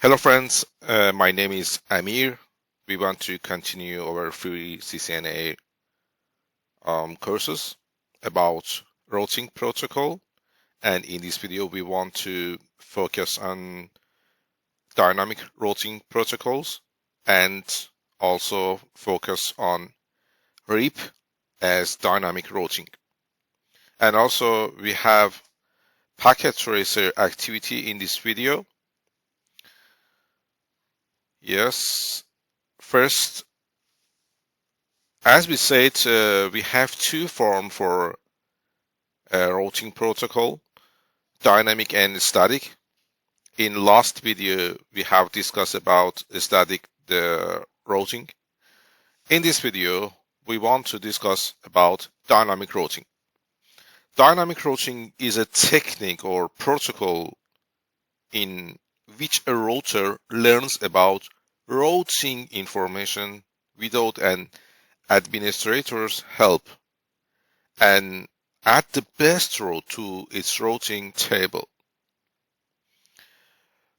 Hello friends, my name is Amir. We want to continue our free Ccna courses about routing protocol, and in this video we want to focus on dynamic routing protocols and also focus on RIP as dynamic routing. And also we have packet tracer activity in this video. Yes, first, as we said, we have two forms for routing protocol, dynamic and static. In last video, we have discussed about static routing. In this video, we want to discuss about dynamic routing. Dynamic routing is a technique or protocol in which a router learns about routing information without an administrator's help and add the best route to its routing table.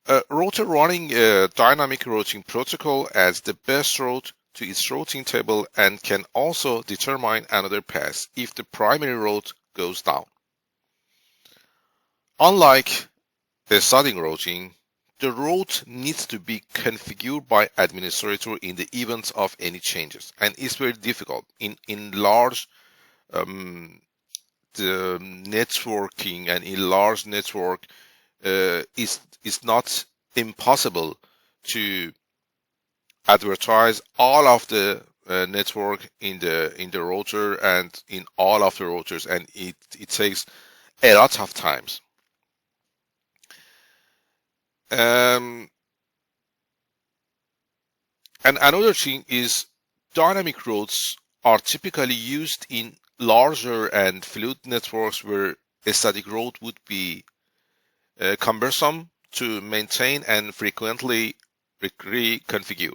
A router running a dynamic routing protocol adds the best route to its routing table and can also determine another path if the primary route goes down. Unlike the static routing, the route needs to be configured by administrator in the event of any changes, and it's very difficult in large the networking, and in large network is not impossible to advertise all of the network in the router and in all of the routers, and it takes a lot of times. And another thing is dynamic routes are typically used in larger and fluid networks where a static route would be cumbersome to maintain and frequently reconfigure,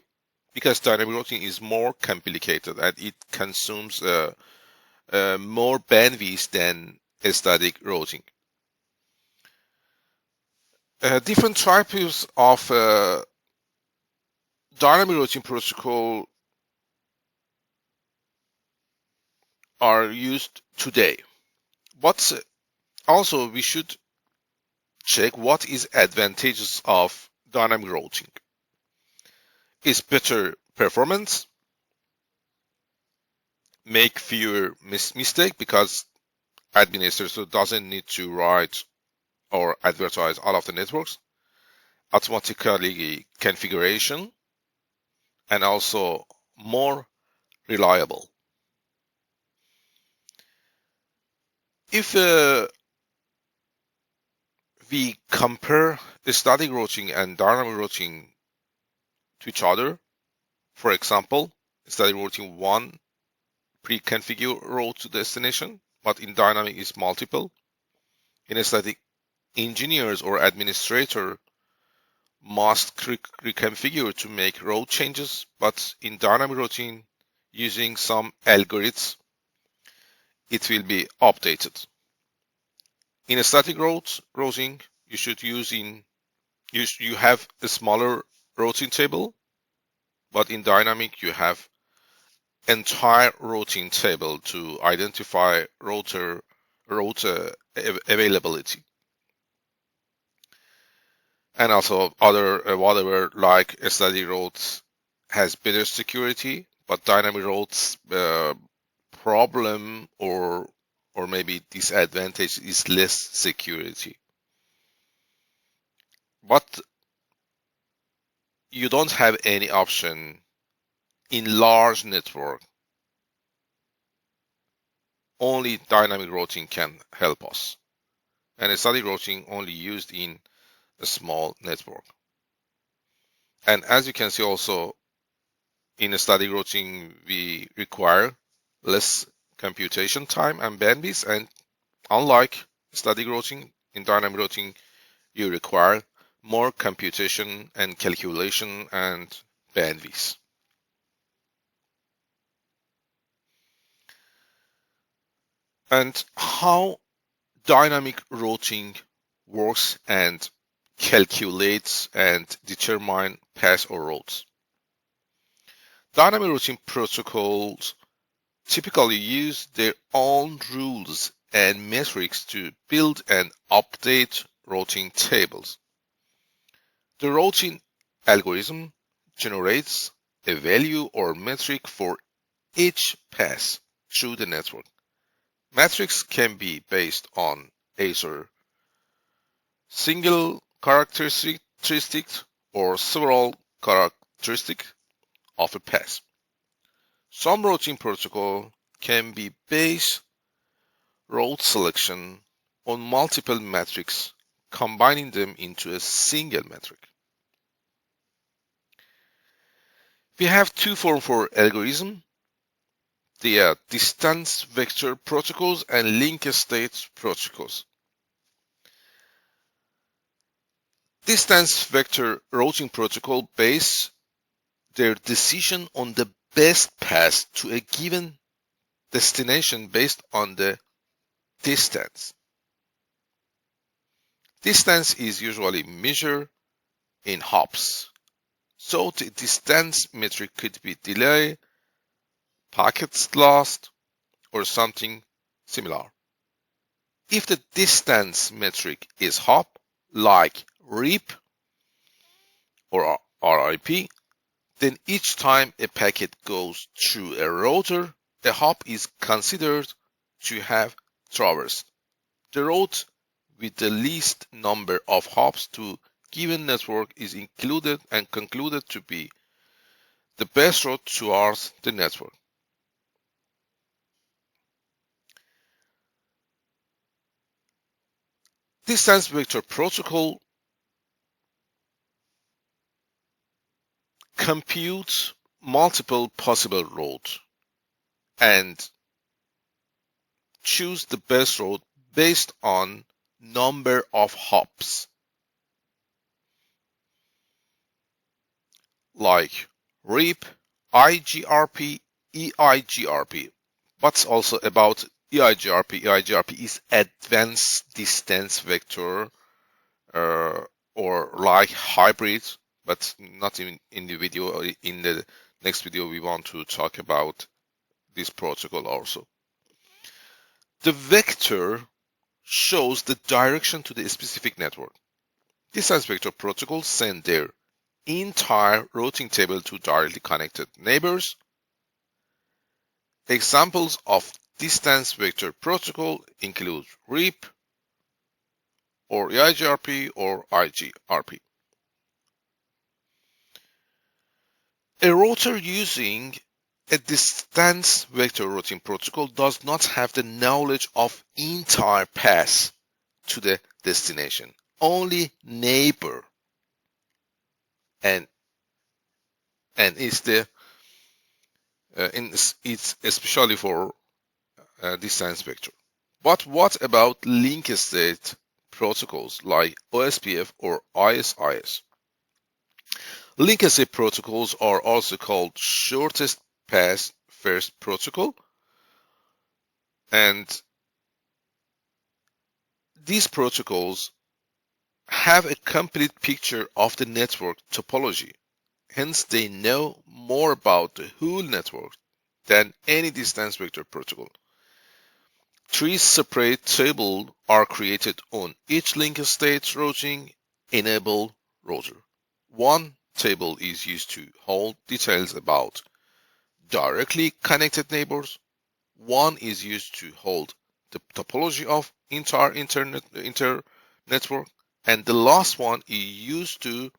because dynamic routing is more complicated and it consumes more bandwidth than static routing. Different types of dynamic routing protocol are used today, but also we should check what is advantages of dynamic routing. It's better performance, make fewer mistakes because administrator doesn't need to write or advertise all of the networks, automatically configuration, and also more reliable. If we compare static routing and dynamic routing to each other, for example, static routing one pre-configured route to destination, but in dynamic is multiple. In a static, engineers or administrator must reconfigure to make route changes, but in dynamic routing, using some algorithms, it will be updated. In a static routing, you should use you have a smaller routing table, but in dynamic you have entire routing table to identify route availability, and also other whatever, like static routes has better security, but dynamic routes problem or maybe disadvantage is less security. But you don't have any option in large network. Only dynamic routing can help us, and static routing only used in a small network. And as you can see also, in a static routing we require less computation time and bandwidth, and unlike static routing, in dynamic routing you require more computation and calculation and bandwidth. And how dynamic routing works and calculate and determine paths or routes. Dynamic routing protocols typically use their own rules and metrics to build and update routing tables. The routing algorithm generates a value or metric for each pass through the network. Metrics can be based on either single characteristic or several characteristics of a pass. Some routing protocol can be based route selection on multiple metrics, combining them into a single metric. We have two forms for algorithm. They are distance vector protocols and link state protocols. Distance vector routing protocol base their decision on the best path to a given destination based on the distance. Distance is usually measured in hops, so the distance metric could be delay, packets lost, or something similar. If the distance metric is hop, like RIP or RIP, then each time a packet goes through a router, a hop is considered to have traversed. The route with the least number of hops to given network is included and concluded to be the best route towards the network. Distance vector protocol computes multiple possible routes and choose the best route based on number of hops, like RIP, IGRP, EIGRP. But also about EIGRP. EIGRP is advanced distance vector or like hybrid, but not in the video. In the next video, we want to talk about this protocol also. The vector shows the direction to the specific network. Distance vector protocols send their entire routing table to directly connected neighbors. Examples of distance vector protocol include RIP or EIGRP or IGRP. A router using a distance vector routing protocol does not have the knowledge of entire path to the destination, only neighbor, and it's especially for distance vector. But what about link state protocols like OSPF or ISIS? Link state protocols are also called shortest path first protocol, and these protocols have a complete picture of the network topology. Hence, they know more about the whole network than any distance vector protocol. 3 separate tables are created on each link state routing enable router. One table is used to hold details about directly connected neighbors. One is used to hold the topology of entire network, and the last one is used to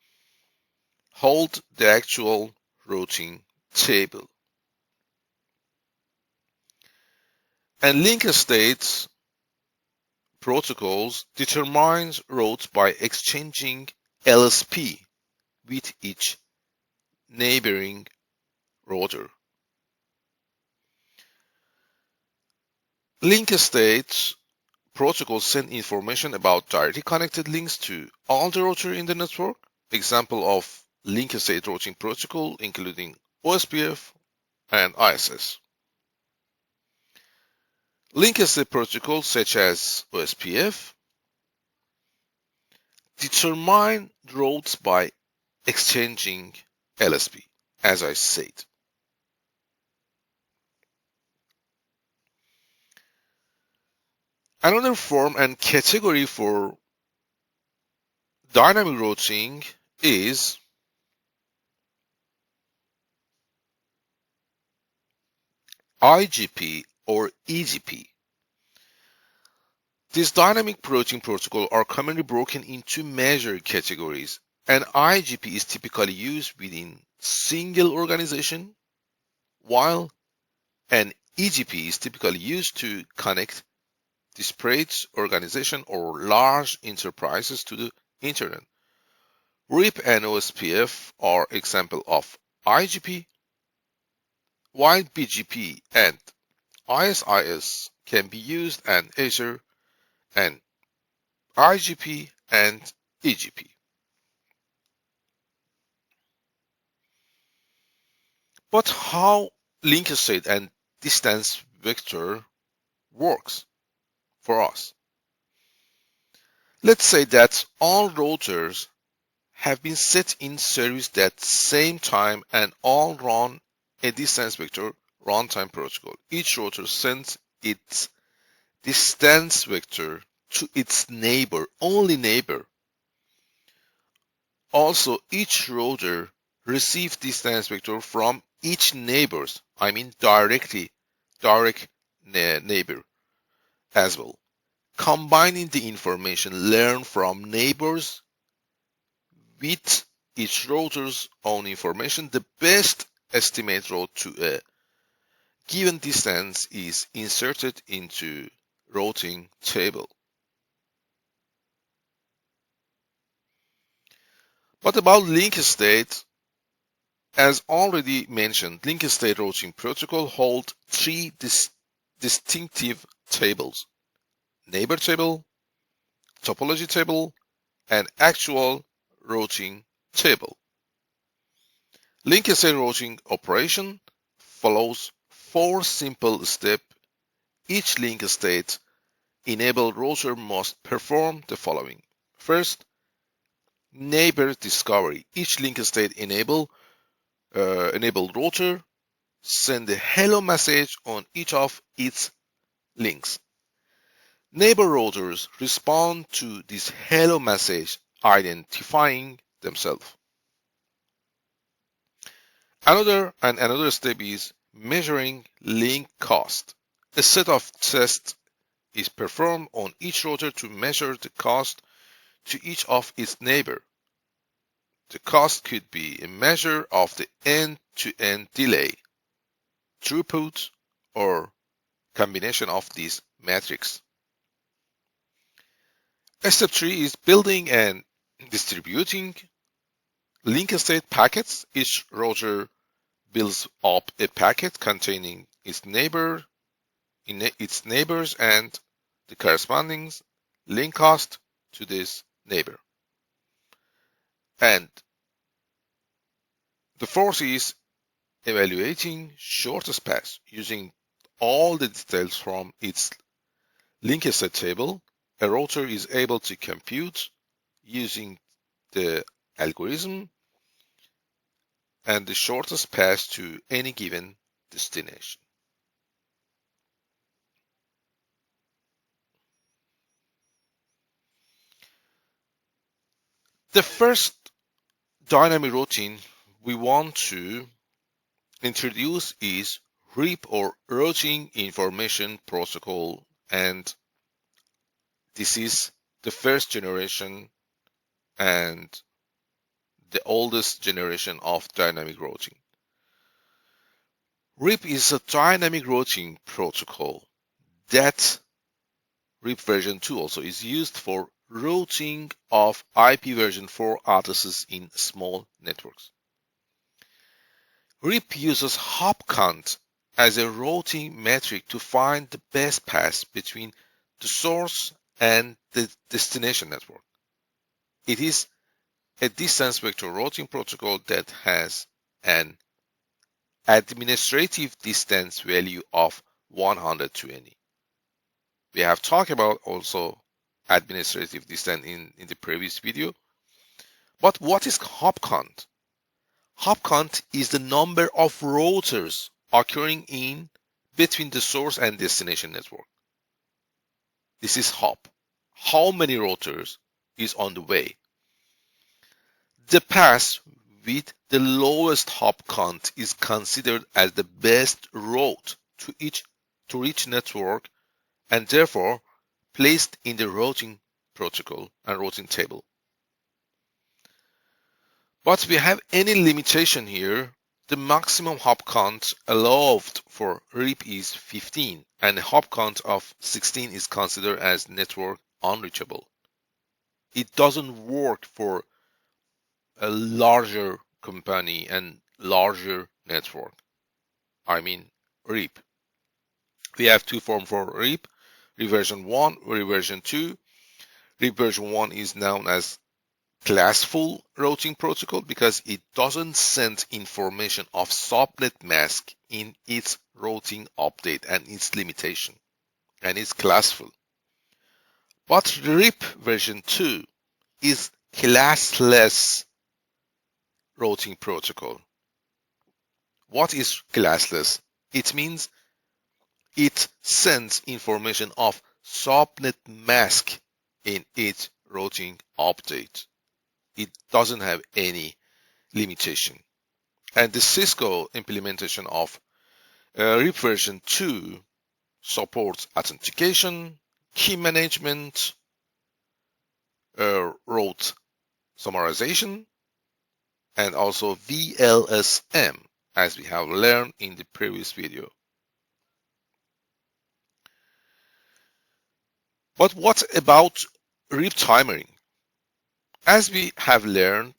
hold the actual routing table. And link states protocols determines routes by exchanging LSP with each neighboring router. Link states protocols send information about directly connected links to all the routers in the network. Example of link state routing protocol including OSPF and ISS. Link state protocols such as OSPF Determine routes by exchanging LSB, as I said. Another form and category for dynamic routing is IGP or EGP. These dynamic routing protocols are commonly broken into major categories. An IGP is typically used within single organization, while an EGP is typically used to connect disparate organizations or large enterprises to the internet. RIP and OSPF are examples of IGP, while BGP and ISIS can be used as Azure and IGP and EGP. But how link state and distance vector works for us? Let's say that all routers have been set in service at the same time and all run a distance vector runtime protocol. Each router sends its distance vector to its neighbor, only neighbor. Also, each router receives distance vector from each neighbors, direct neighbor as well. Combining the information learned from neighbors with each router's own information, the best estimate route to a given distance is inserted into routing table. What about link state? As already mentioned, link state routing protocol hold three distinctive tables: neighbor table, topology table, and actual routing table. Link state routing operation follows four simple steps. Each link state enabled router must perform the following. First, neighbor discovery. Each link state enabled router send a hello message on each of its links. Neighbor routers respond to this hello message, identifying themselves. Another step is measuring link cost. A set of tests is performed on each router to measure the cost to each of its neighbor. The cost could be a measure of the end-to-end delay, throughput, or combination of these metrics. Step 3 is building and distributing link state packets. Each router builds up a packet containing its neighbors and the corresponding link cost to this neighbor. And the fourth is evaluating shortest path using all the details from its link state table. A router is able to compute using the algorithm and the shortest path to any given destination. The first dynamic routing we want to introduce is RIP or Routing Information Protocol, and this is the first generation and the oldest generation of dynamic routing. RIP is a dynamic routing protocol that RIP version 2 also is used for routing of IP version 4 addresses in small networks. RIP uses hop count as a routing metric to find the best path between the source and the destination network. It is a distance vector routing protocol that has an administrative distance value of 120. We have talked about also administrative distance in the previous video. But what is hop count? Hop count is the number of routers occurring in between the source and destination network. This is hop. How many routers is on the way? The path with the lowest hop count is considered as the best route to each network, and therefore placed in the routing protocol and routing table. But we have any limitation here. The maximum hop count allowed for RIP is 15, and a hop count of 16 is considered as network unreachable. It doesn't work for a larger company and larger network. I mean RIP. We have two forms for RIP, RIP version 1, RIP version 2. RIP version 1 is known as classful routing protocol because it doesn't send information of subnet mask in its routing update and its limitation, and it's classful. But RIP version 2 is classless routing protocol. What is classless? It means it sends information of subnet mask in its routing update. It doesn't have any limitation. And the Cisco implementation of RIP version 2 supports authentication, key management, route summarization, and also VLSM, as we have learned in the previous video. But what about RIP timering? As we have learned,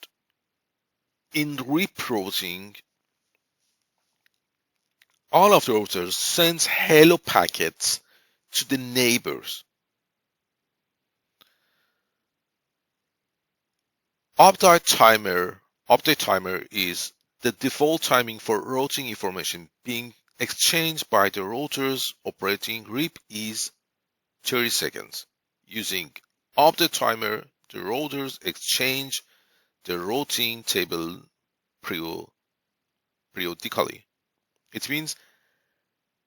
in RIP routing, all of the routers sends hello packets to the neighbors. Update timer is the default timing for routing information being exchanged by the routers operating RIP is 30 seconds. Using update timer, the routers exchange the routing table periodically. It means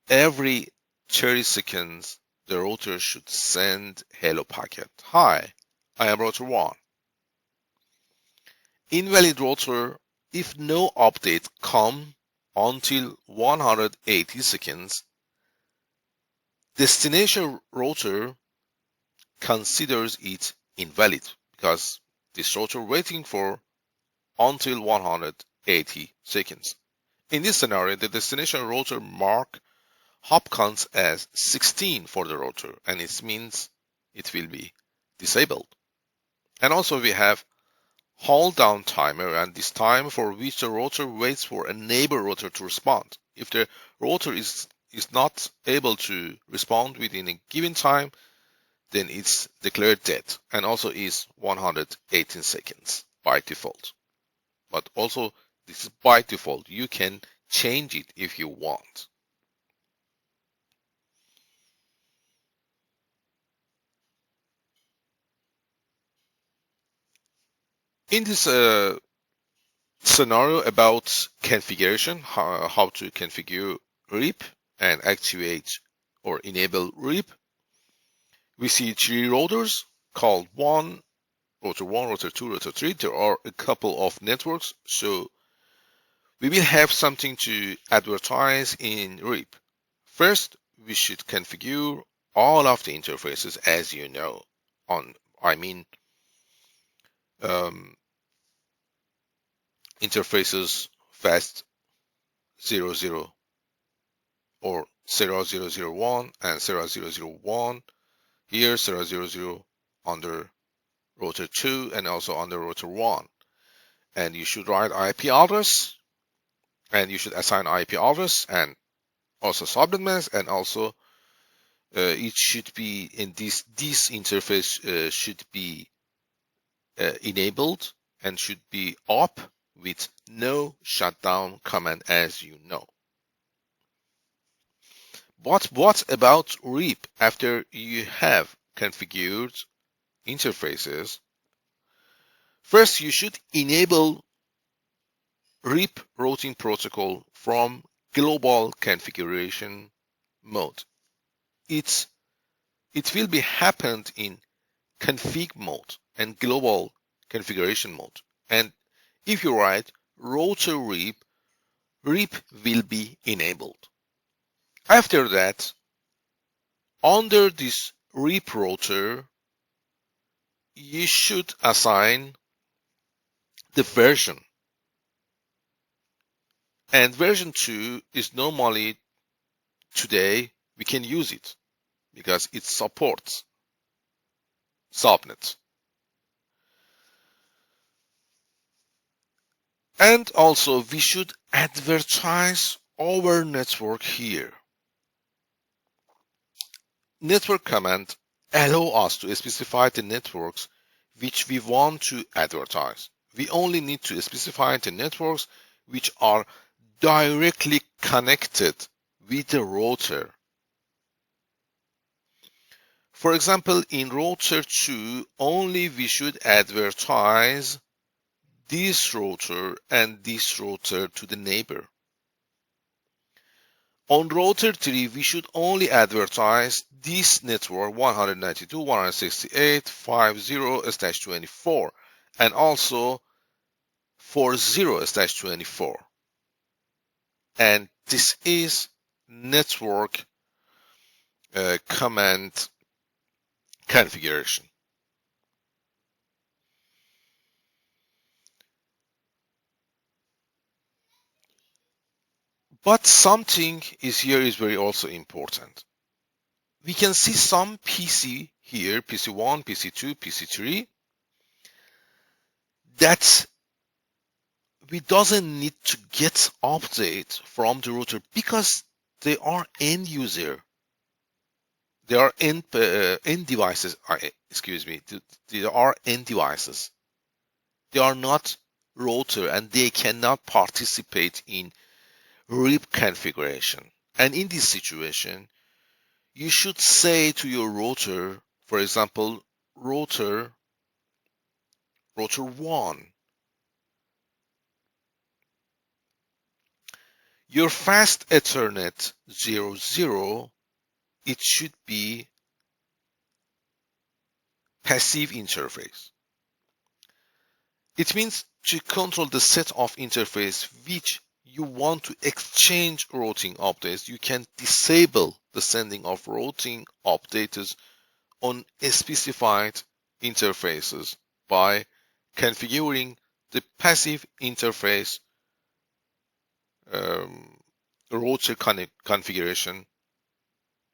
every 30 seconds, the router should send hello packet. Hi, I am router 1. Invalid router, if no update come until 180 seconds, destination router considers it invalid because this router waiting for until 180 seconds. In this scenario, the destination router mark hop counts as 16 for the router, and it means it will be disabled. And also we have hold down timer, and this time for which the router waits for a neighbor router to respond. If the router is not able to respond within a given time, then it's declared dead, and also is 118 seconds by default. But also this is by default. You can change it if you want. In this scenario about configuration, how to configure RIP and activate or enable RIP, we see three routers called router 1, router 2, router 3. There are a couple of networks, so we will have something to advertise in RIP. First, we should configure all of the interfaces, as you know. Interfaces fast 00 or 0001 and 0001. Here 000 under router 2 and also under router 1. And you should write IP address, and you should assign IP address and also subnet mask, and also it should be in this interface should be enabled and should be up with no shutdown command, as you know. But what about RIP after you have configured interfaces, first you should enable RIP routing protocol from global configuration mode. It will be happened in config mode and global configuration mode. And if you write router RIP will be enabled. After that, under this RIP router, you should assign the version. And version 2 is normally today we can use it because it supports subnet. And also we should advertise our network here. Network command allow us to specify the networks which we want to advertise. We only need to specify the networks which are directly connected with the router. For example, in router 2, only we should advertise this router and this router to the neighbor. On router 3, we should only advertise this network 192.168.50/24 and also 40/24. And this is network command configuration. But something is here is very also important. We can see some PC here, PC1, PC2, PC3, that we doesn't need to get update from the router because they are end user. They are end devices. Excuse me. They are end devices. They are not router and they cannot participate in RIP configuration. And in this situation, you should say to your router, for example, router 1, your fast Ethernet 00, it should be passive interface. It means to control the set of interface which you want to exchange routing updates, you can disable the sending of routing updates on specified interfaces by configuring the passive interface router configuration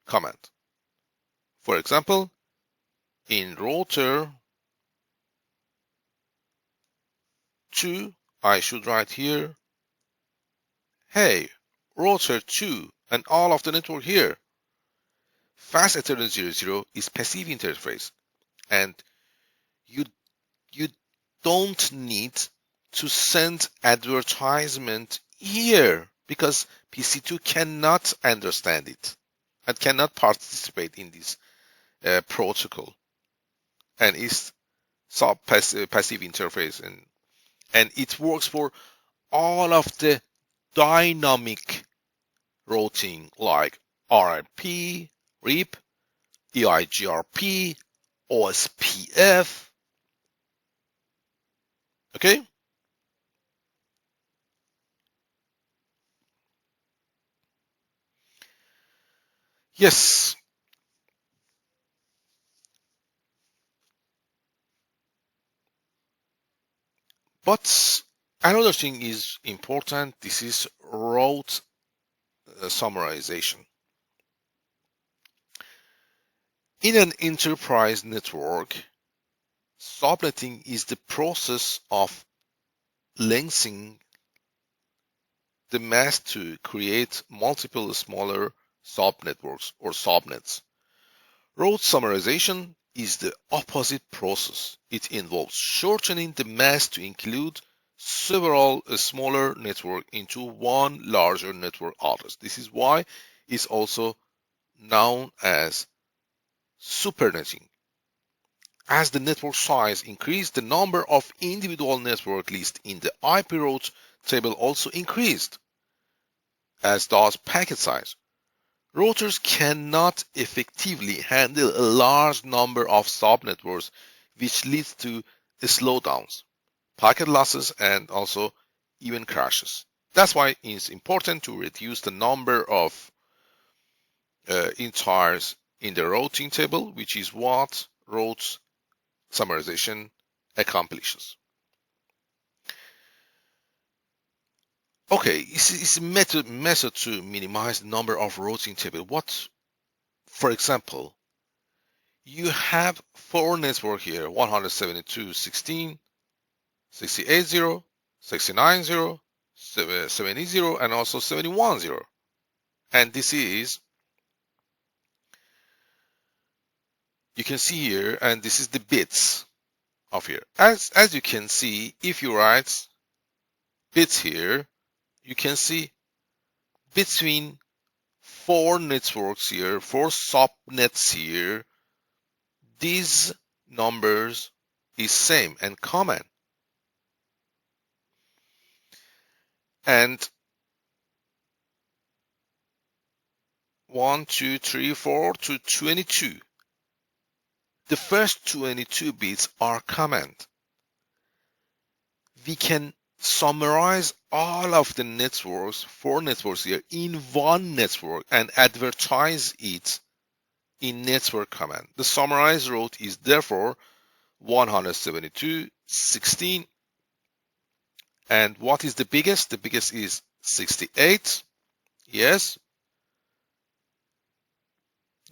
command. For example, in router 2, I should write here, hey, router 2 and all of the network here. Fast Ethernet 00 is passive interface and you don't need to send advertisement here because PC2 cannot understand it and cannot participate in this protocol and is passive interface and it works for all of the dynamic routing like RIP, RIP, EIGRP, OSPF. Okay? Yes. But another thing is important. This is route summarization. In an enterprise network, subnetting is the process of lengthening the mask to create multiple smaller subnetworks or subnets. Route summarization is the opposite process. It involves shortening the mask to include several smaller networks into one larger network address. This is why it's also known as supernetting. as the network size increased, the number of individual network lists in the IP route table also increased, as does packet size. Routers cannot effectively handle a large number of subnetworks, which leads to slowdowns, packet losses, and also even crashes. That's why it's important to reduce the number of entires in the routing table, which is what route summarization accomplishes. Okay, it's a method to minimize the number of routing table. What, for example, you have four networks here: 172.16, 68.0, 69.0, 70.0, and also 71.0. And this is, you can see here, and this is the bits of here. As you can see, if you write bits here, you can see between four networks here, four subnets here, these numbers is same and common. And 1, 2, 3, 4 to 22. The first 22 bits are common. We can summarize all of the networks, four networks here, in one network and advertise it in network command. The summarized route is therefore 172.16. And what is the biggest? The biggest is 68. Yes.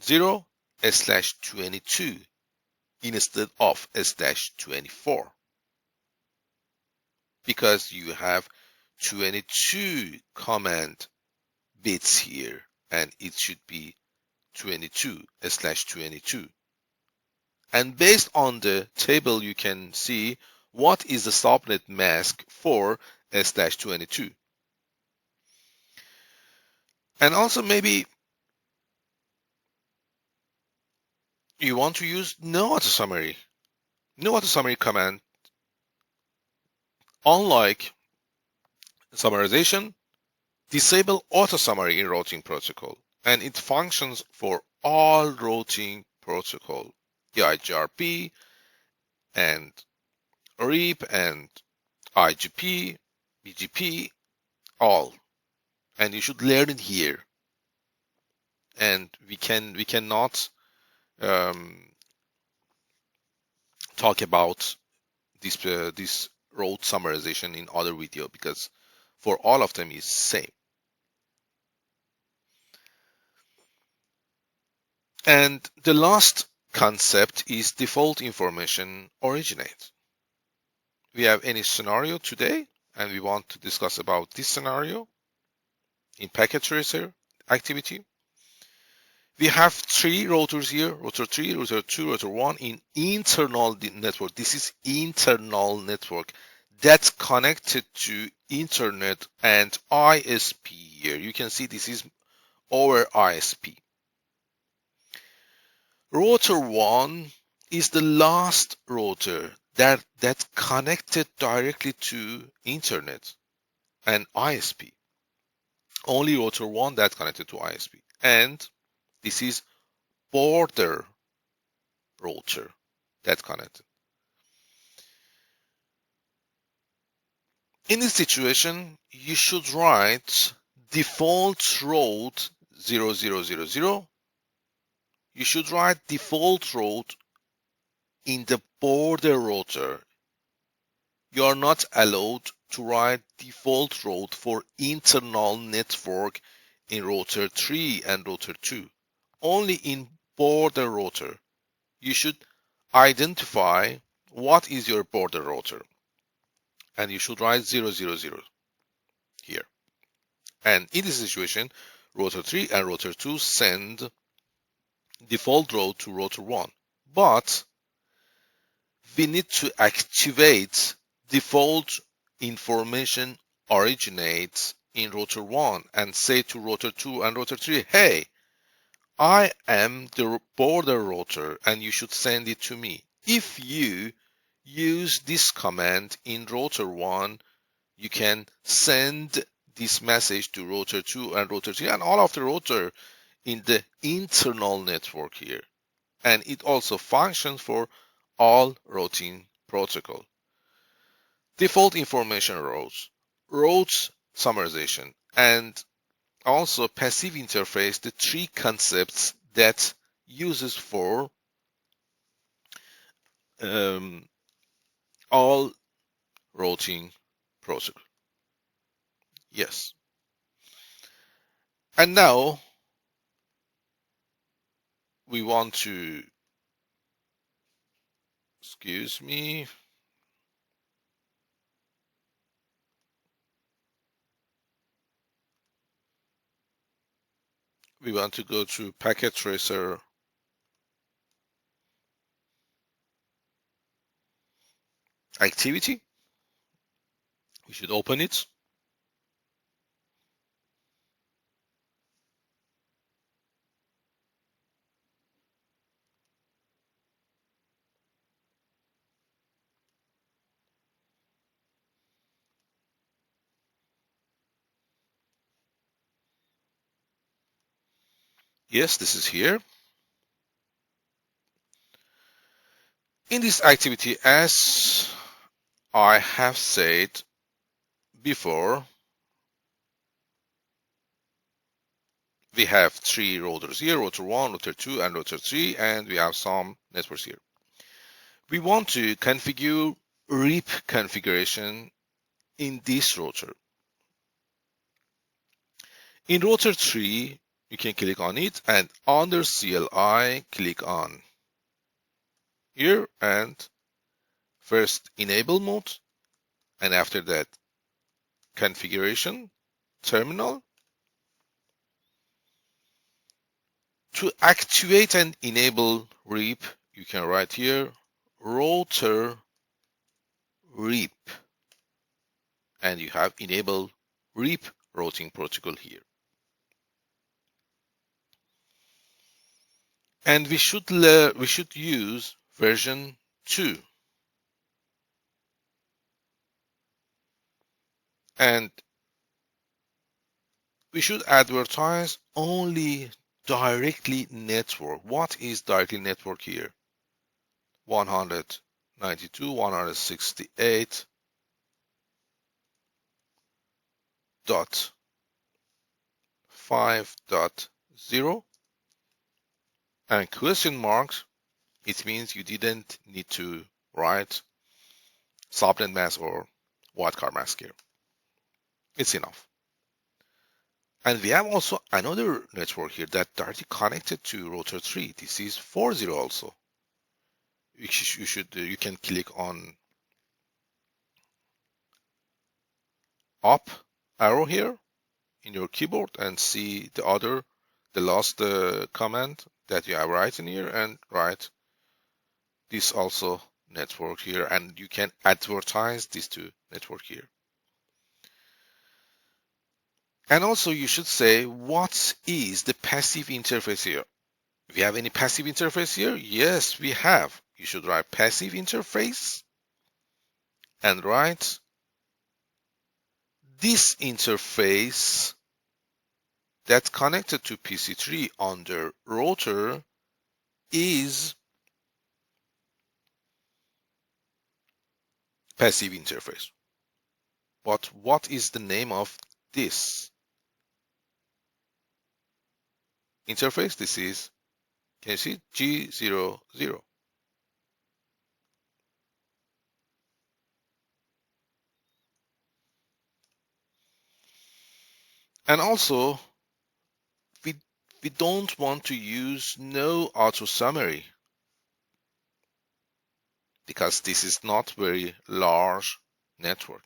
0/22 instead of /24. Because you have 22 command bits here, and it should be 22/22. And based on the table, you can see what is the subnet mask for /22. And also maybe you want to use no auto summary. No auto summary command, unlike summarization, disable auto summary in routing protocol, and it functions for all routing protocol, EIGRP and RIP and IGP, BGP, all. And you should learn it here. And we cannot talk about this route summarization in other video, because for all of them is same. And the last concept is default information originate. We have any scenario today, and we want to discuss about this scenario in packet tracer activity. We have three routers here: router 3, router 2, router 1 in internal network. This is internal network that's connected to internet and ISP here. You can see this is over ISP. Router 1 is the last router that's connected directly to internet and ISP. Only router 1 that's connected to ISP. And this is border router that's connected. In this situation, you should write default route 0000. You should write default route in the border router. You are not allowed to write default route for internal network in router 3 and router 2. Only in border router. You should identify what is your border router, and you should write 000 here. And in this situation, router 3 and router 2 send default route to router 1. But we need to activate default information originates in router 1 and say to router 2 and router 3, hey, I am the border router and you should send it to me. If you use this command in router 1, you can send this message to router 2 and router 3 and all of the router in the internal network here. And it also functions for all routing protocol. Default information routes summarization, and also passive interface, the three concepts that uses for all routing protocol. Yes. And now we want to, excuse me, we want to go to packet tracer activity. We should open it. Yes, this is here. In this activity, as I have said before, we have three routers here, router 1, router 2, and router 3, and we have some networks here. We want to configure RIP configuration in this router. In router 3, you can click on it, and under CLI, click on here, and first enable mode, and after that configuration terminal. To activate and enable RIP, you can write here router RIP, and you have enable RIP routing protocol here. And we should use version 2. And we should advertise only directly network. What is directly network here? 192.168.5.0 and question marks. It means you didn't need to write subnet mask or wildcard mask here. It's enough. And we have also another network here that directly connected to router 3. This is 40 also. You can click on up arrow here in your keyboard and see the last command that you have written here, and write this also network here, and you can advertise this to network here. And also you should say what is the passive interface here. Do we have any passive interface here? Yes, we have. You should write passive interface and write this interface that's connected to PC3 under router is passive interface. But what is the name of this interface? This is, can you see, G00. And also, we don't want to use no auto summary because this is not very large network.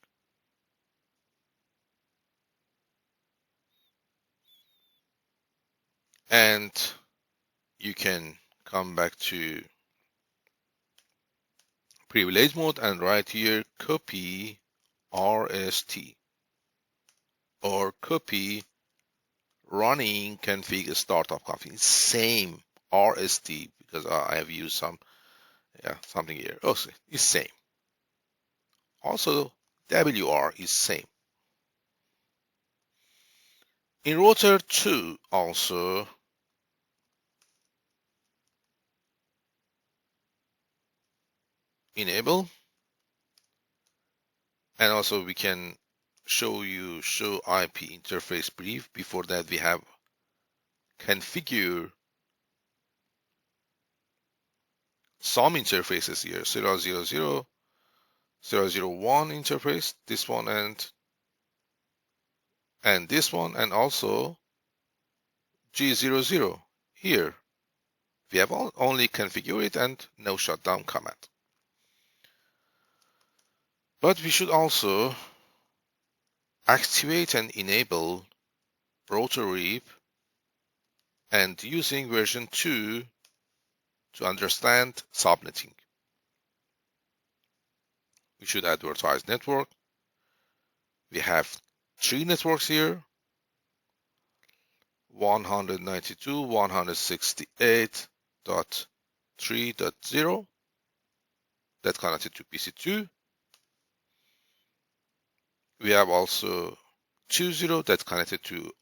And you can come back to privilege mode and write here copy RST or copy running config startup config. Same RST because I have used some Yeah, something here. Oh, it's same. Also, WR is same. In router 2 also, enable, and also we can show IP interface brief. Before that, we have configure some interfaces here, 000, 001 interface, this one and this one, and also G00 here. We have only configured it and no shutdown command. But we should also activate and enable router reap and using version 2 to understand subnetting. We should advertise network. We have 3 networks here, 192.168.3.0 that connected to PC2. We have also 20 that connected to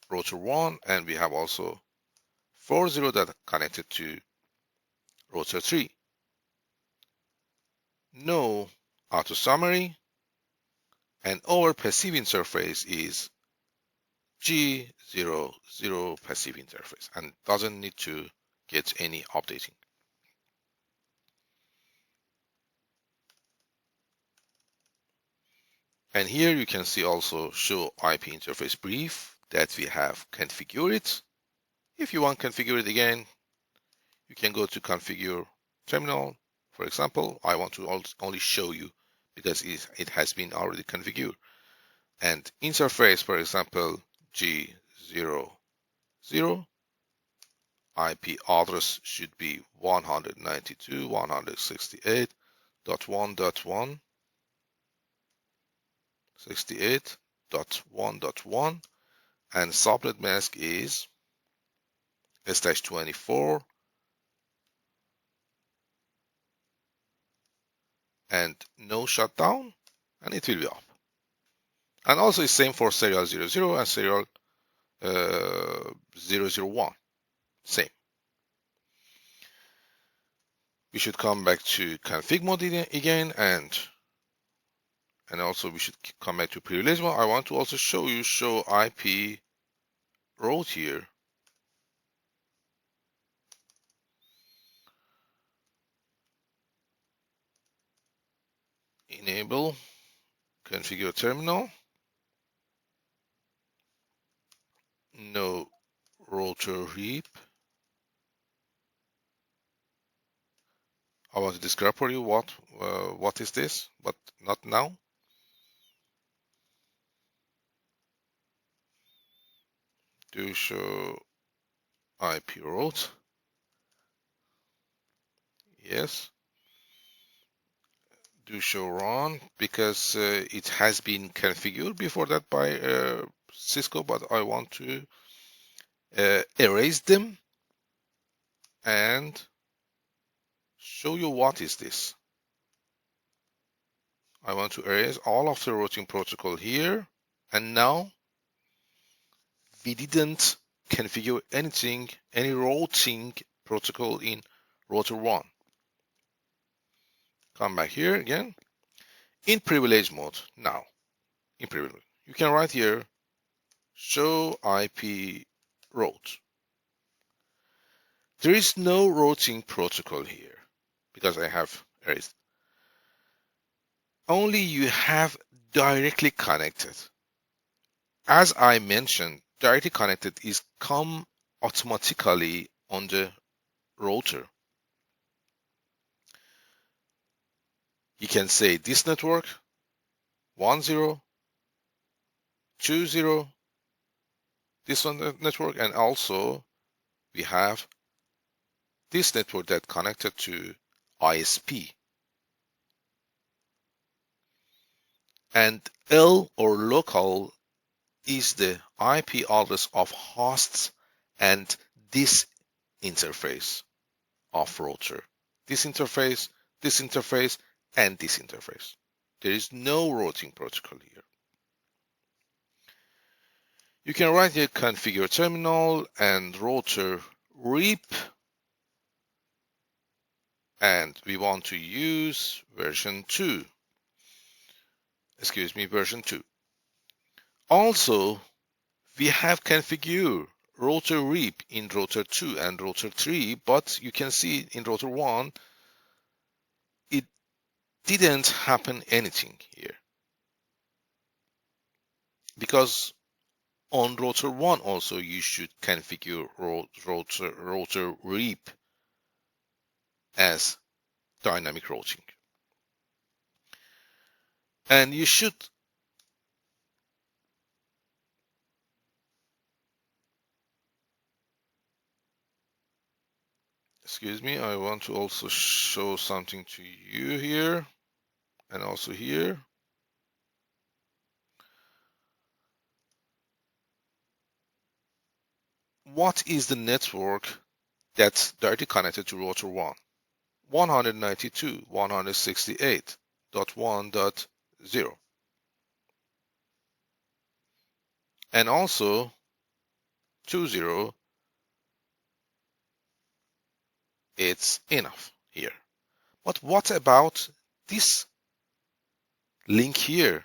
router 1, and we have also 40 that connected to router 3. No auto summary, and our passive interface is G00 passive interface and doesn't need to get any updating. And here you can see also show IP interface brief that we have configured. If you want to configure it again, you can go to configure terminal. For example, I want to only show you because it has been already configured. And interface, for example, G00, IP address should be 192.168.1.1, 68.1.1, and subnet mask is /24, and no shutdown, and it will be up. And also it's same for serial 00 and serial 001, same. We should come back to config mode again, and also we should come back to privilege mode. I want to also show you show IP route here. Enable configure terminal. No router heap. I want to describe for you what is this, but not now. Do show IP route. Yes. Do show run because it has been configured before that by Cisco, but I want to erase them and show you what is this. I want to erase all of the routing protocol here, and now we didn't configure anything, any routing protocol in router 1. Come back here again. In privilege mode, now, in privilege, you can write here, show IP route. There is no routing protocol here because I have erased. Only you have directly connected. As I mentioned, directly connected is come automatically on the router. You can say this network 10, 20, this one network, and also we have this network that connected to ISP. And L or local is the IP address of hosts and this interface of router this interface, and this interface. There is no routing protocol here. You can write here configure terminal and router REAP, and we want to use version 2. Version 2. Also, we have configured router REAP in router 2 and router 3, but you can see in router 1, it didn't happen anything here. Because on router 1 also you should configure router REAP as dynamic routing. And you should I want to also show something to you here and also here. What is the network that's directly connected to router 1? 192.168.1.0. And also 20, it's enough here. But what about this link here?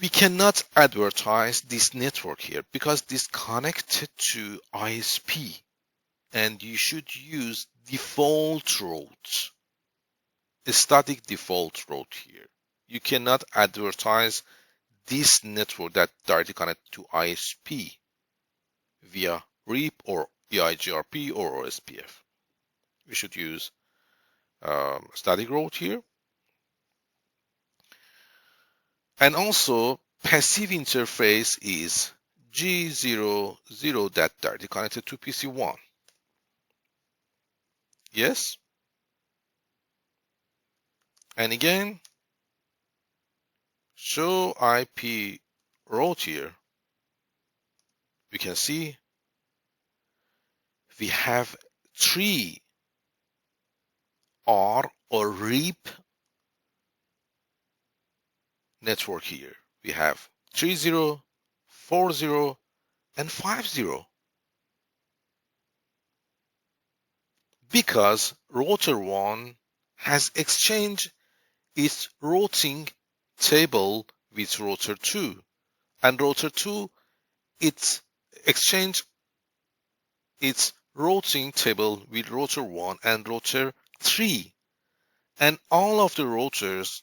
We cannot advertise this network here because this connected to ISP, and you should use default route, a static default route here. You cannot advertise this network that directly connected to ISP via REAP or EIGRP or OSPF. We should use static route here. And also passive interface is G00 that directly connected to PC1. Yes. And again, show IP route here. We can see we have 3 R or REAP network here. We have 30, 40, and 50. Because router 1 has exchanged its routing table with router 2, and router 2 it's exchanged its routing table with router 1 and router 3, and all of the routers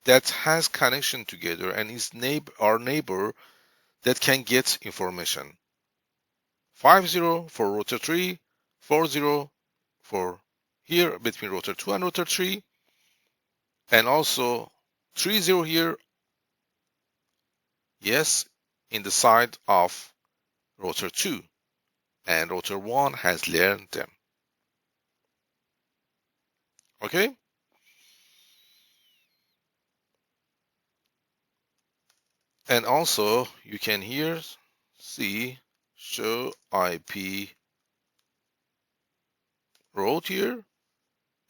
that has connection together and is our neighbor that can get information. 50 for router 3, 40 for here between router 2 and router 3, and also 30 here, yes, in the side of router 2, and router 1 has learned them. Okay? And also you can here see show IP route here,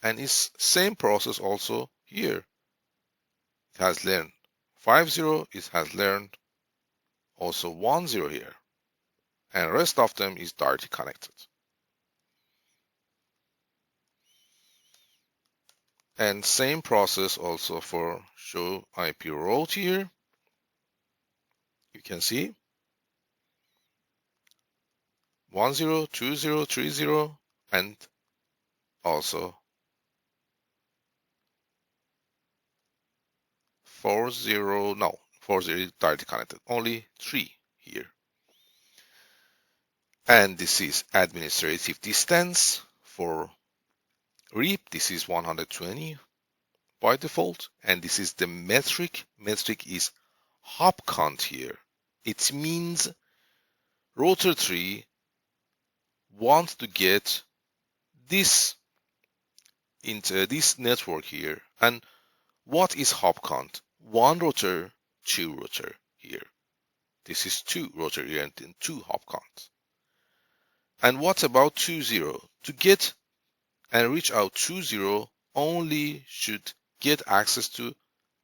and it's same process also here. It has learned 50, it has learned also 10 here, and rest of them is directly connected. And same process also for show IP route here. You can see 10, 20, 30, and also 40, no, 40 is directly connected, only 3 here. And this is administrative distance for REAP. This is 120 by default, and this is the metric. Metric is hop count here. It means router 3 wants to get this into this network here. And what is hop count? 1 router, 2 router here. This is 2 router here and then 2 hop counts. And what about 20? To get and reach out to 0 only should get access to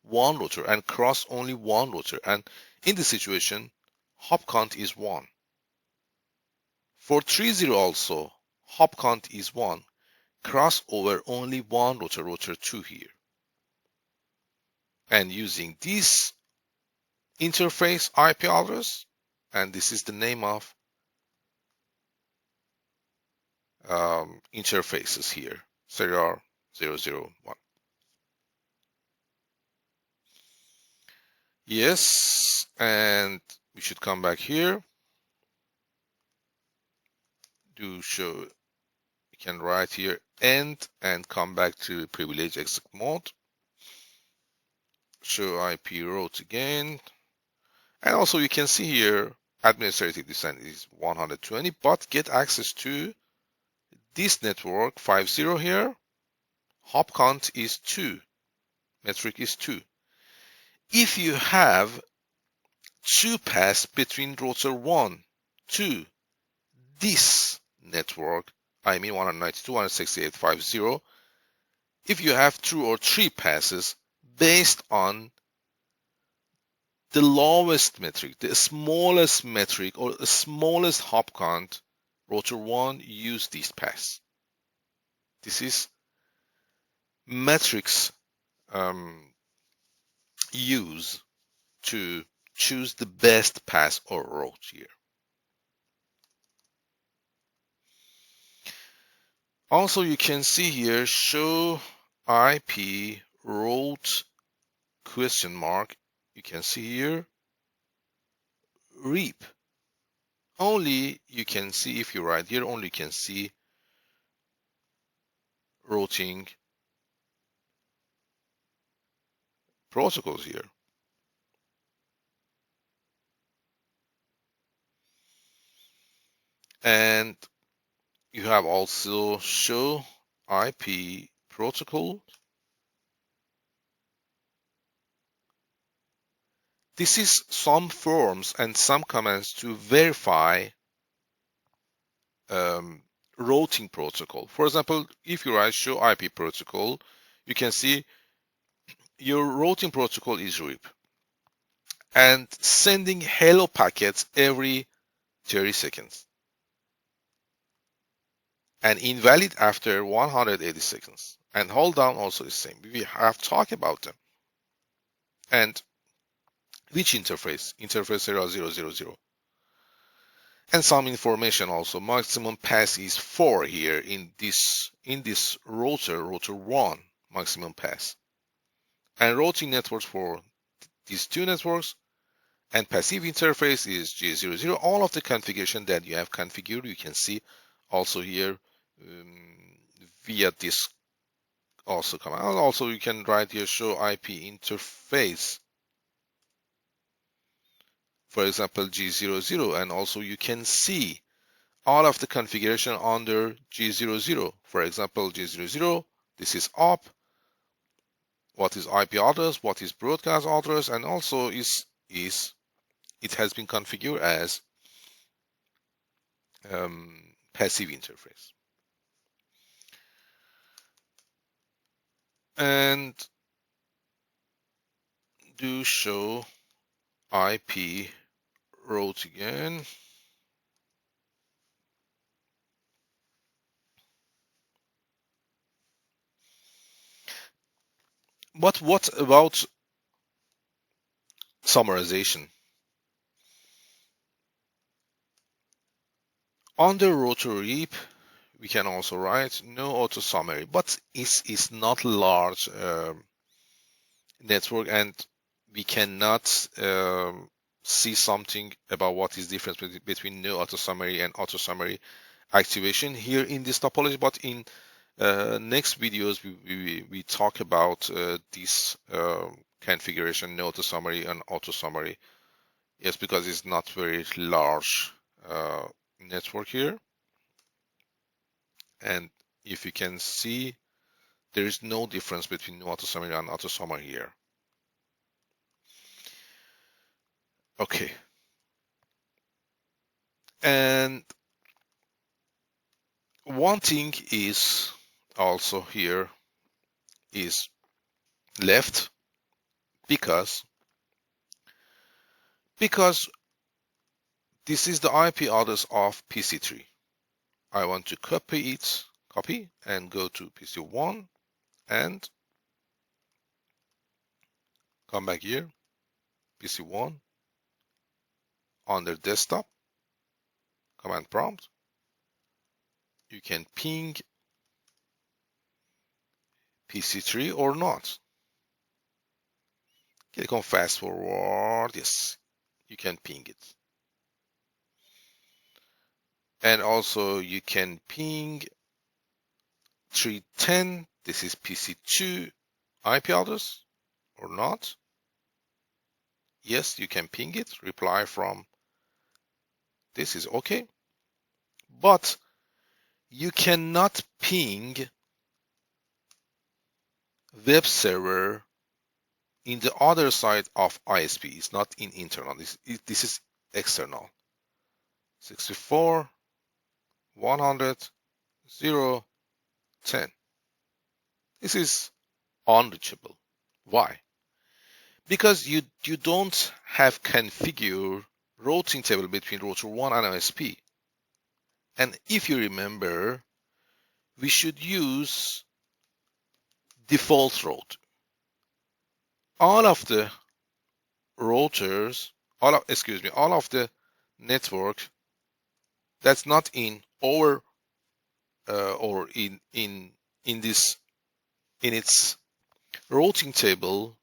one router and cross only one router. And in this situation, hop count is 1. For 30 also, hop count is 1. Cross over only one router, router 2 here. And using this interface IP address, and this is the name of interfaces here, serial 001. Yes, and we should come back here. Do show, you can write here end and come back to privilege exec mode. Show IP route again. And also you can see here administrative distance is 120, but get access to this network 50 here. Hop count is 2. Metric is 2. If you have 2 paths between router 1 to this network, I mean 192.168.50, if you have 2 or 3 passes based on the lowest metric, the smallest metric, or the smallest hop count, router 1 use this pass. This is metrics use to choose the best pass or route here. Also, you can see here show IP route question mark. You can see here reap. Only you can see, if you write here, only you can see routing protocols here. And you have also show IP protocol. This is some forms and some commands to verify routing protocol. For example, if you write show IP protocol, you can see your routing protocol is RIP and sending hello packets every 30 seconds and invalid after 180 seconds. And hold down also is same. We have talked about them. And which interface? Interface 000. And some information also. Maximum pass is 4 here in this router 1 maximum pass. And routing networks for these two networks and passive interface is G00. All of the configuration that you have configured, you can see also here via this also command. Also, you can write here show IP interface. For example, G00, and also you can see all of the configuration under G00. For example, G00, this is up, what is IP address, what is broadcast address, and also it has been configured as passive interface. And do show IP route again. But what about summarization? Under router REAP, we can also write no auto summary, but it's not large network, and we cannot see something about what is difference between no auto summary and auto summary activation here in this topology. But in next videos, we talk about this configuration, no auto summary and auto summary. Yes, because it's not very large network here. And if you can see, there is no difference between auto summary and auto summary here. Okay. And one thing is also here is left because this is the IP address of PC3. I want to copy and go to PC1 and come back here, PC1, under desktop, command prompt. You can ping PC3 or not. Click on fast forward. Yes, you can ping it. And also you can ping 310. This is PC2 IP address or not. Yes, you can ping it. Reply from this is okay. But you cannot ping web server in the other side of ISP. It's not in internal. This is external. 64, 100, 0, 10. This is unreachable. Why? Because you don't have configured routing table between router 1 and ISP. And if you remember, we should use default route. All of the routers, all of the network that's not in our or in its routing table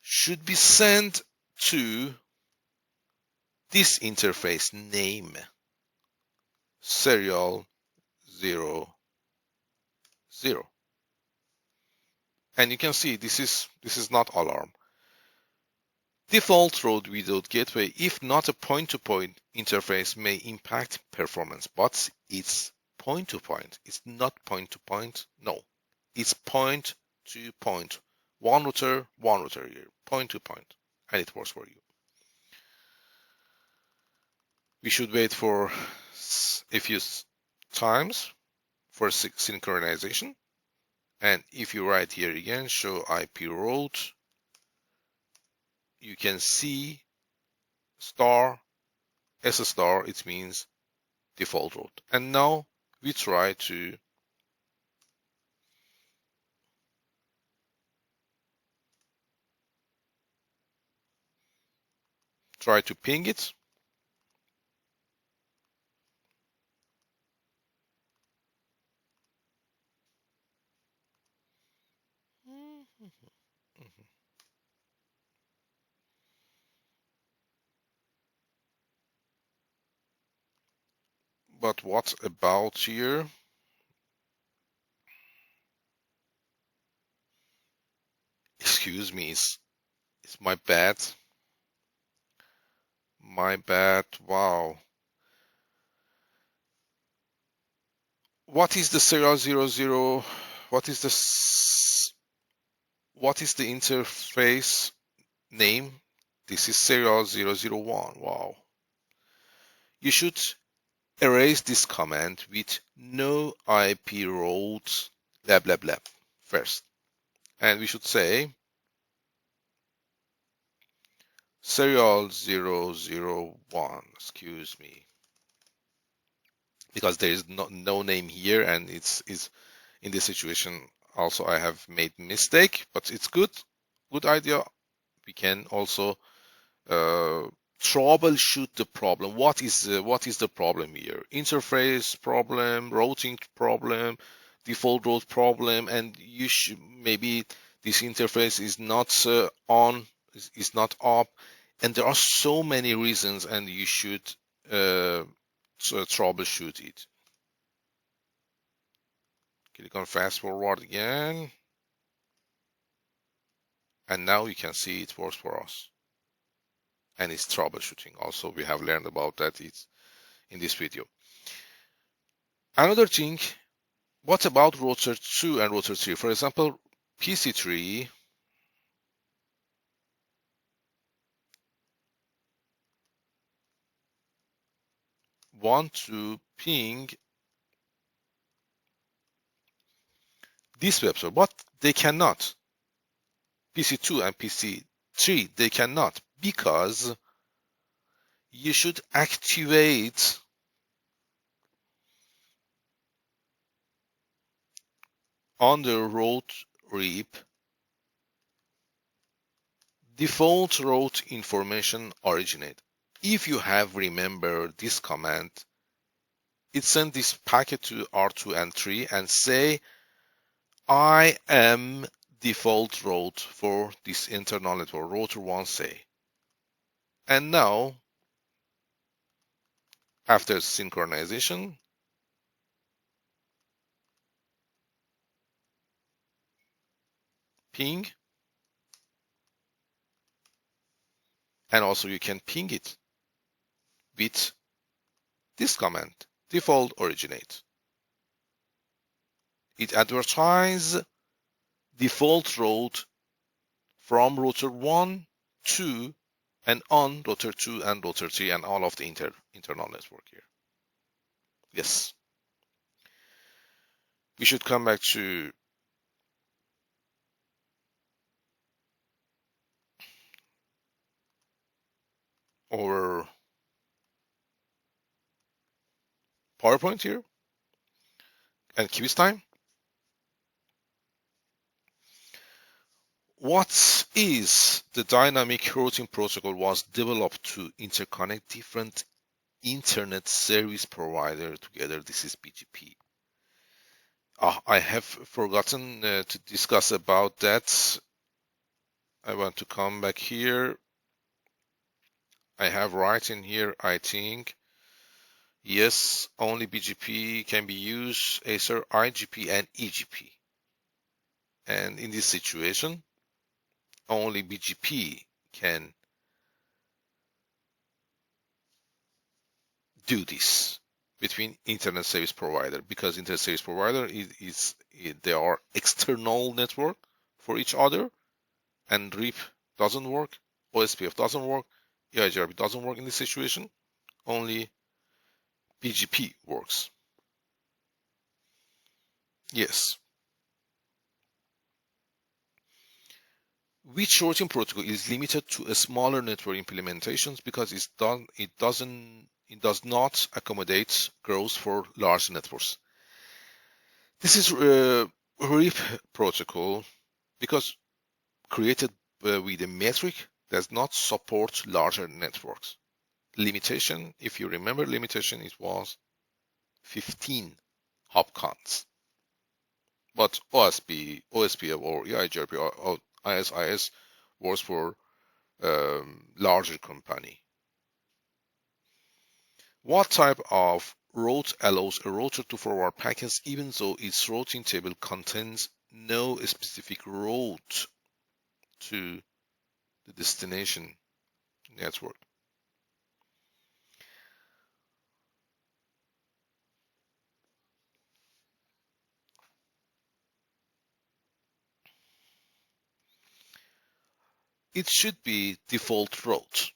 should be sent to this interface name serial 00. And you can see this is not alarm. Default route without gateway, if not a point-to-point interface, may impact performance, but it's point-to-point. It's not point-to-point. No, it's point-to-point. One router here, point-to-point, and it works for you. We should wait for a few times for synchronization. And if you write here again, show IP route, you can see star, S star, it means default route. And now we try to ping it. But what about here? Excuse me, it's my bad. My bad. Wow. What is the serial 00? What is the interface name? This is serial 001. Wow. You should erase this command with no IP routes blah blah blah first. And we should say serial 001, excuse me, because there is no name here, and it's in this situation also I have made mistake, but it's good idea. We can also troubleshoot the problem. What is the problem here? Interface problem, routing problem, default route problem, and you should maybe this interface is not on, is not up, and there are so many reasons, and you should troubleshoot it. Click on fast forward again, and now you can see it works for us, and it's troubleshooting. Also, we have learned about that it's in this video. Another thing, what about router 2 and router 3? For example, PC3 want to ping this web server, but they cannot. PC2 and PC3, they cannot, because you should activate on the route RIP default route information originate. If you have remembered this command, it sent this packet to R2 and 3 and say, I am default route for this internal network, router 1 say. And now, after synchronization, ping, and also you can ping it with this command, default originate. It advertises default route from router 1 to and on router 2 and router 3 and all of the internal network here. Yes. We should come back to our PowerPoint here and quiz time. What is the dynamic routing protocol was developed to interconnect different internet service provider together? This is BGP. I have forgotten to discuss about that. I want to come back here. I have right in here, I think. Yes, only BGP can be used, Acer, IGP, and EGP. And in this situation, only BGP can do this between internet service provider, because internet service provider they are external network for each other, and RIP doesn't work, OSPF doesn't work, EIGRP doesn't work in this situation. Only BGP works. Yes. Which routing protocol is limited to a smaller network implementations because it does not accommodate growth for large networks? This is RIP protocol, because created with a metric, does not support larger networks. Limitation, if you remember, limitation it was 15 hop counts. But OSPF or EIGRP or ISIS was for larger company. What type of route allows a router to forward packets even though its routing table contains no specific route to the destination network? It should be default route,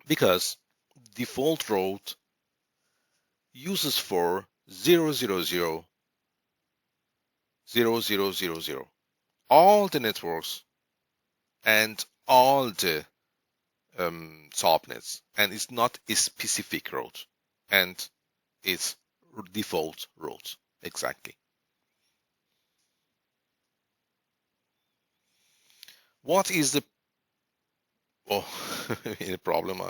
because default route uses for 000 0000 all the networks and all the subnets, and it's not a specific route, and it's default route exactly. What is the in a problem?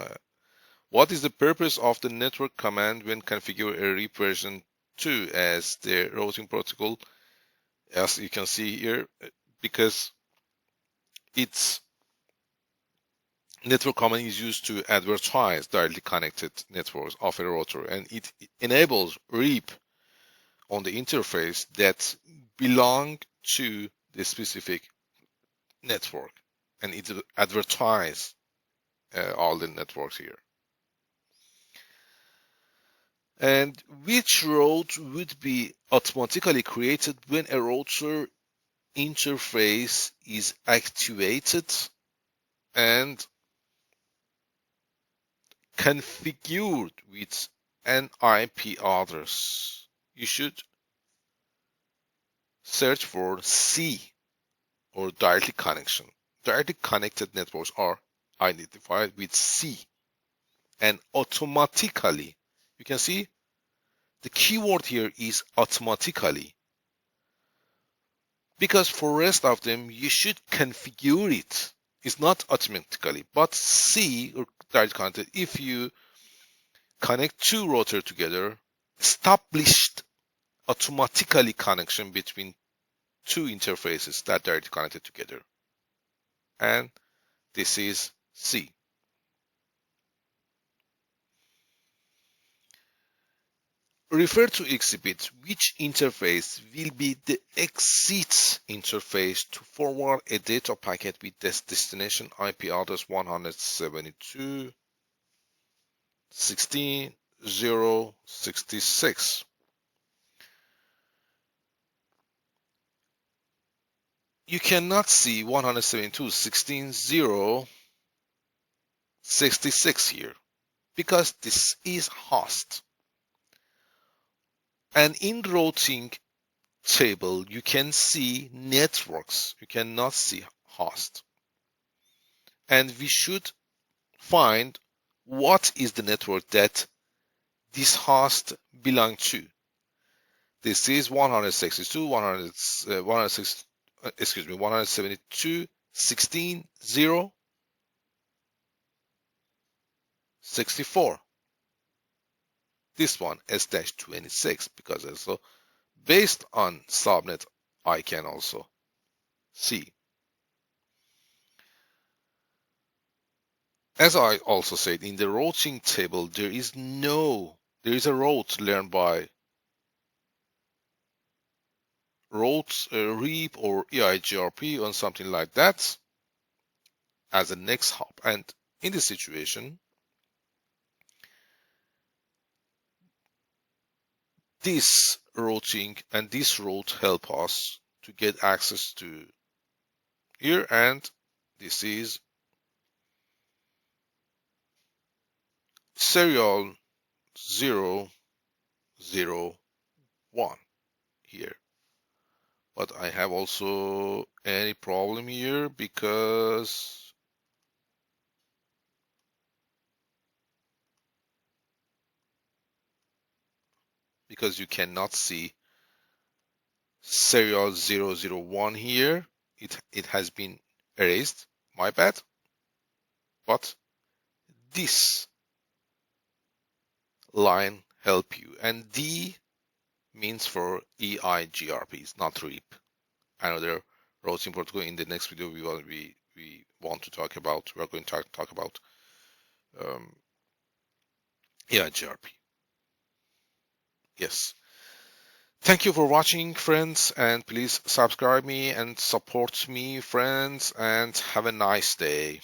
What is the purpose of the network command when configure a RIP version 2 as the routing protocol? As you can see here, because its network command is used to advertise directly connected networks of a router, and it enables RIP on the interface that belong to the specific network, and it advertise all the networks here. And which route would be automatically created when a router interface is activated and configured with an IP address, you should search for C or directly connection. Directly connected networks are identified with C, and automatically, you can see the keyword here is automatically, because for rest of them you should configure it. It's not automatically, but C or directly connected, if you connect two routers together, established automatically connection between two interfaces that directly connected together, and this is C. Refer to exhibit which interface will be the exit interface to forward a data packet with this destination IP address 172.16.0.66. You cannot see 172.16.0.66 here because this is host. And in routing table, you can see networks. You cannot see host. And we should find what is the network that this host belongs to. This is 172.16.0.64. This one S-26 because also based on subnet I can also see. As I also said, in the routing table, there is a route learned by routes REAP or EIGRP or something like that as a next hop. And in this situation, this routing and this route help us to get access to here, and this is serial 001 here. But I have also any problem here because you cannot see serial 001 here. It has been erased, my bad. But this line help you, and D means for EIGRPs, not REAP. Another routing protocol. In the next video we want to talk about. We're going to talk about EIGRP. Yes. Thank you for watching, friends, and please subscribe me and support me, friends, and have a nice day.